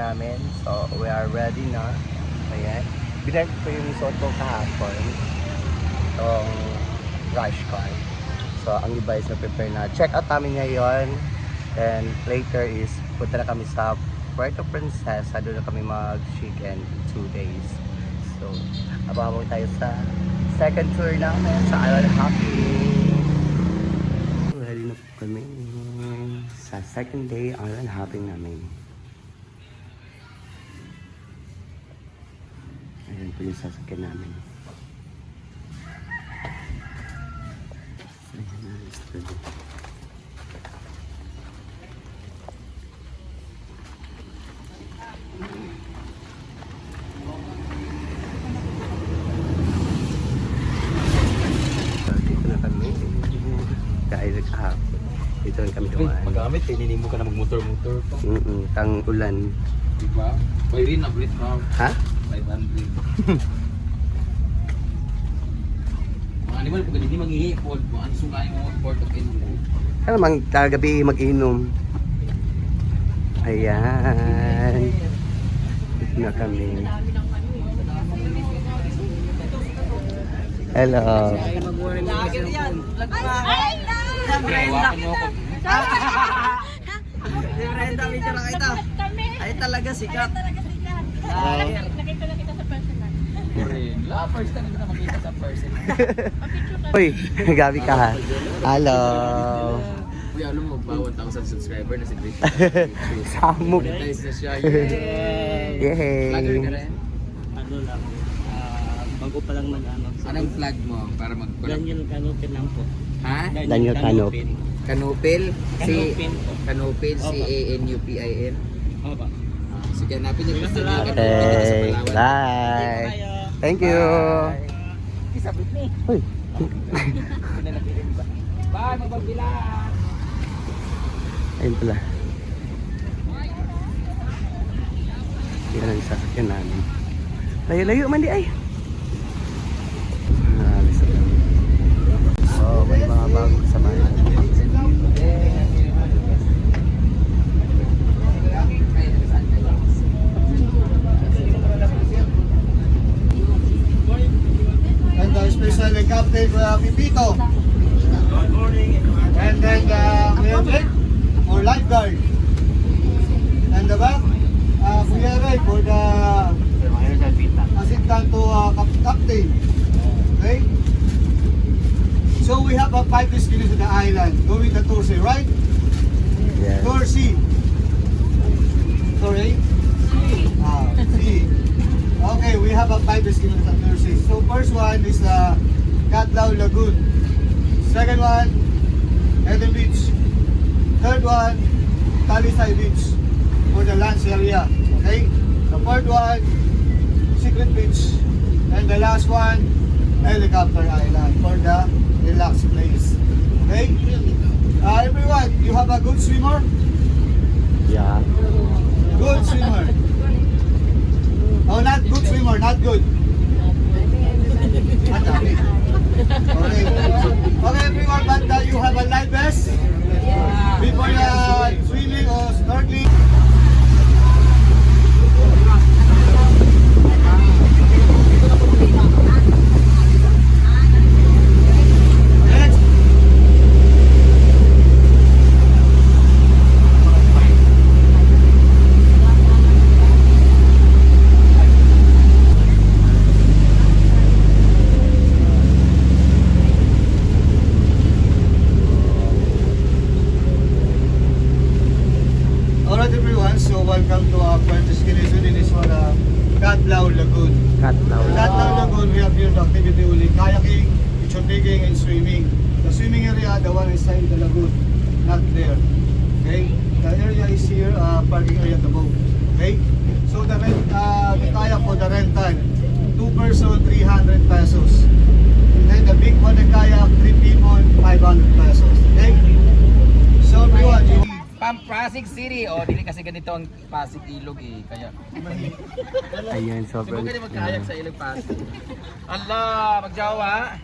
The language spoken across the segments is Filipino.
namin. So, we are ready na. Ayan. Binag ko yung suot ko kahapon. Itong rush car. So, ang iba is na-prepare na. Check out namin ngayon. And later is, punta na kami sa Puerto Princesa. Doon na kami mag-chicken 2 days. So, abang tayo sa second tour namin sa Island Hopping. Ready na po kami sa second day Island Hopping namin. Ayan po yung sasakyan namin. Ayan na, yesterday. Dito lang kami dumaan. Magamit, hindi mo ka na mag-motor-motor pa. Tang ulan. Diba? Pwede rin, upgrade ka. Ha? 500. Mga animal, pag hindi mag-i-ipod, mga sungay mo, port of input. Ano mang kagabi mag-inom. Ayan. Dito na kami. Hello. Hawakan mo ako. Si Brenda, video lang kita. Ay talaga sikat. Nakita na kita sa personal. First time na makita sa person. Uy, gabi ka ha. Hello. Uy, alam mo ba, 1,000 subscriber na si Chris. Samok. Monetize na siya. Yay. Vlogger ka rin? Ano lang, bago pa lang nag-ano. Anong flag mo para mag-collab? Daniel Canopin lang po. Ha? Daniel Canopin. Canopil? Canopin po. Canopil, C-A-N-U-P-I-N. Oo ba? Sige, hanapin niyo gusto niya. Okay, bye. Thank you. Isabit ni. Uy. Bye, magbabilan. Ayun pala. Yan ang sasakyan namin. Layo-layo man di ay. So, may mga bagong samahan. And especially Captain Pipito. And then we have Jake for lifeguard. And the back, Kuya Ray for the assistant to captain. Okay? So we have 5 destinations to the island. Going to Tour C, right? Yes. Tour C. Tour A? C. Okay, we have 5 destinations at Tour C. So first one is the Catlao Lagoon. Second one, Eden Beach. Third one, Talisay Beach for the lunch area. Okay? The fourth one, Secret Beach. And the last one, Helicopter Island for the relaxed place. Okay? Everyone, you have a good swimmer? Yeah. Good swimmer. Oh, not good swimmer, not good. Ang dami. Okay. Okay, everyone, but you have a life vest before swimming or snorkeling. Next. Alright everyone, so welcome to our Puerto Esquilizo. This is for Catlao Lagoon. Catlao. Catlao Lagoon, we have here the activity only kayaking, picture taking, and swimming. The swimming area, the one inside the lagoon, not there. Okay? The area is here, parking area at the boat. Okay? So the rent, the kayak for the rental, 2 person, 300 pesos. And then the big one, the kayak, 3 people, 500 pesos. Okay? So everyone, you need Pasig City. O, dili kasi ganito ang Pasig Ilog eh. Kaya, Ayan, sobrang... subukan niyo magkayak sa Ilog Pasig. Ala, magjawa.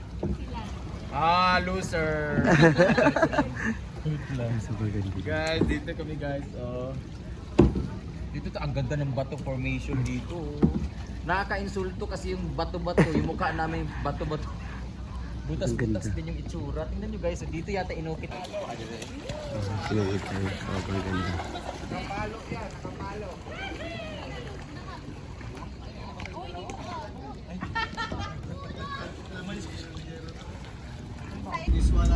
Loser. Sobrang ganda. Guys, dito kami guys. Oh. Dito ang ganda ng bato formation dito. Nakaka-insulto kasi yung bato-bato, yung mukha namin bato-bato. Butas-butas din yung itsura. Tingnan nyo guys, so dito yata inukit. Sinukit tayo. Sobrang ganda. This one,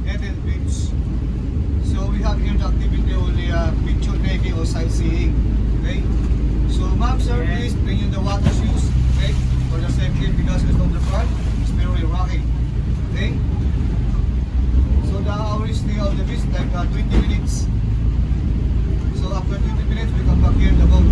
Eden Beach. So we have here the activity only picture taking or sightseeing. Okay. So ma'am, sir, please bring in the water shoes. Okay. For the safety because it's on the front. It's very rocky. Okay. So the hour stay on the beach like 20 minutes. So after 20 minutes, we come back here in the boat.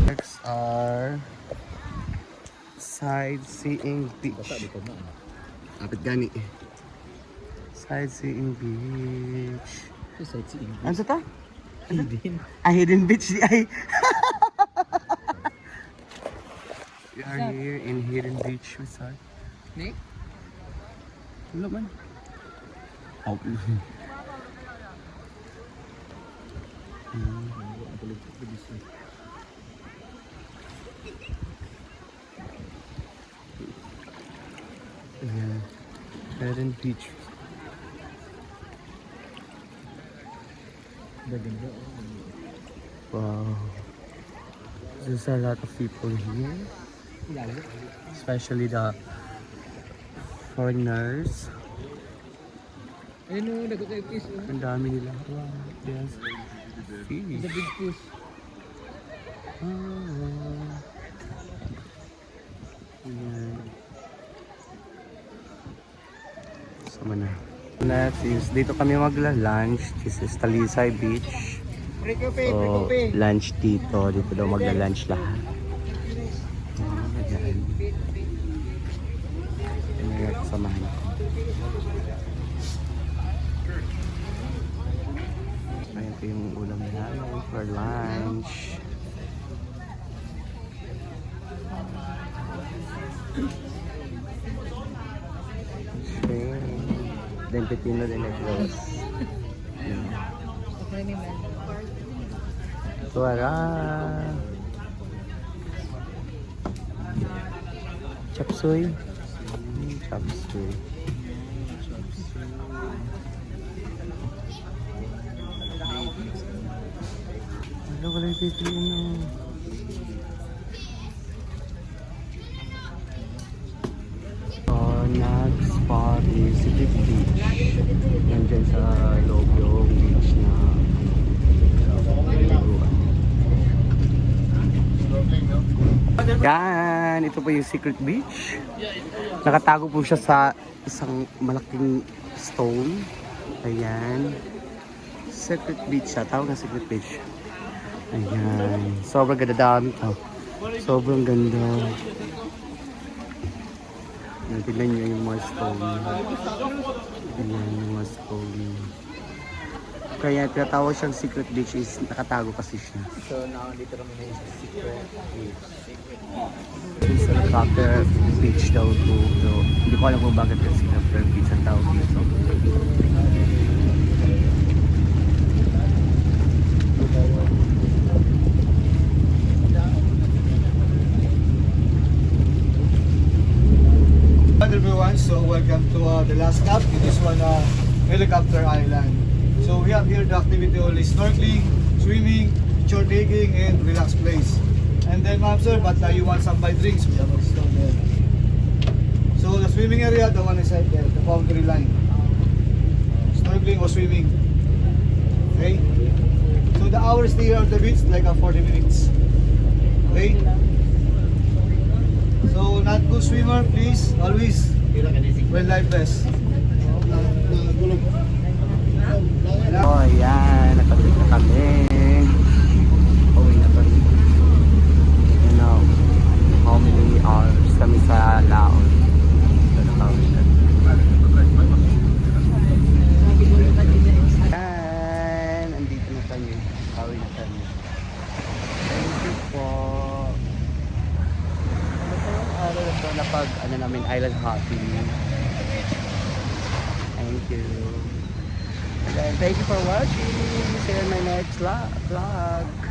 Next are sightseeing beach. Kapit gani. Sightseeing beach. Ano sa ta? Hidden. Hidden beach di ay. We are here in Hidden Beach Resort. Nick? Wala man. Oh. Ayan. Hidden Beach. Wow. There's a lot of people here. Especially the foreigners. Ayun o, nagkakay fish. Ang dami nila. Wow. Yes. Fish. The big fish. Ah. Ayan. Sama na. Next is, dito kami magla-lunch. This is Talisay Beach. So, lunch dito. Dito daw magla-lunch lahat. Ayan. Ayan, samahan ko. Ayan ito yung ulam namin for lunch. Shrimp. Then pepino de negros. Suara. Chop suey. Chop suey. Ano wala yung pepino? Next spot is City Beach. Nandyan sa loob yung beach na yan, ito po yung secret beach. Nakatago po siya sa isang malaking stone. Ayan. Secret beach siya. Tawag na secret beach. Ayan. Sobrang ganda, dami to. Sobrang ganda. Tignan nyo yung mga stone. Ayan yung mga stone. Kaya tinatawag siyang secret beach is nakatago kasi siya. So now, dito kami na sa secret beach. It's helicopter beach daw to. So, hindi ko alam kung bakit yung helicopter beach ang tawag dito. Hi everyone, so welcome to the last stop in this one helicopter island. So we have here the activity only snorkeling, swimming, picture taking, and relaxed place. And then ma'am sir, but you want some by drinks, we have also there. So the swimming area, the one is right there, the boundary line. Snorkeling or swimming. Okay? So the hours here on the beach like 40 minutes. Okay? So not good swimmer, please always wear life vest. Oh, ayan. Nakabit na kami. Uwi na pa rin. You know, how many hours kami sa Laos. So, nakawin na. Ayan. Andito na kami. Nakawin na kami. Thank you po. napag ano namin island hopping. Thank you. And then, thank you for watching. See you in my next vlog.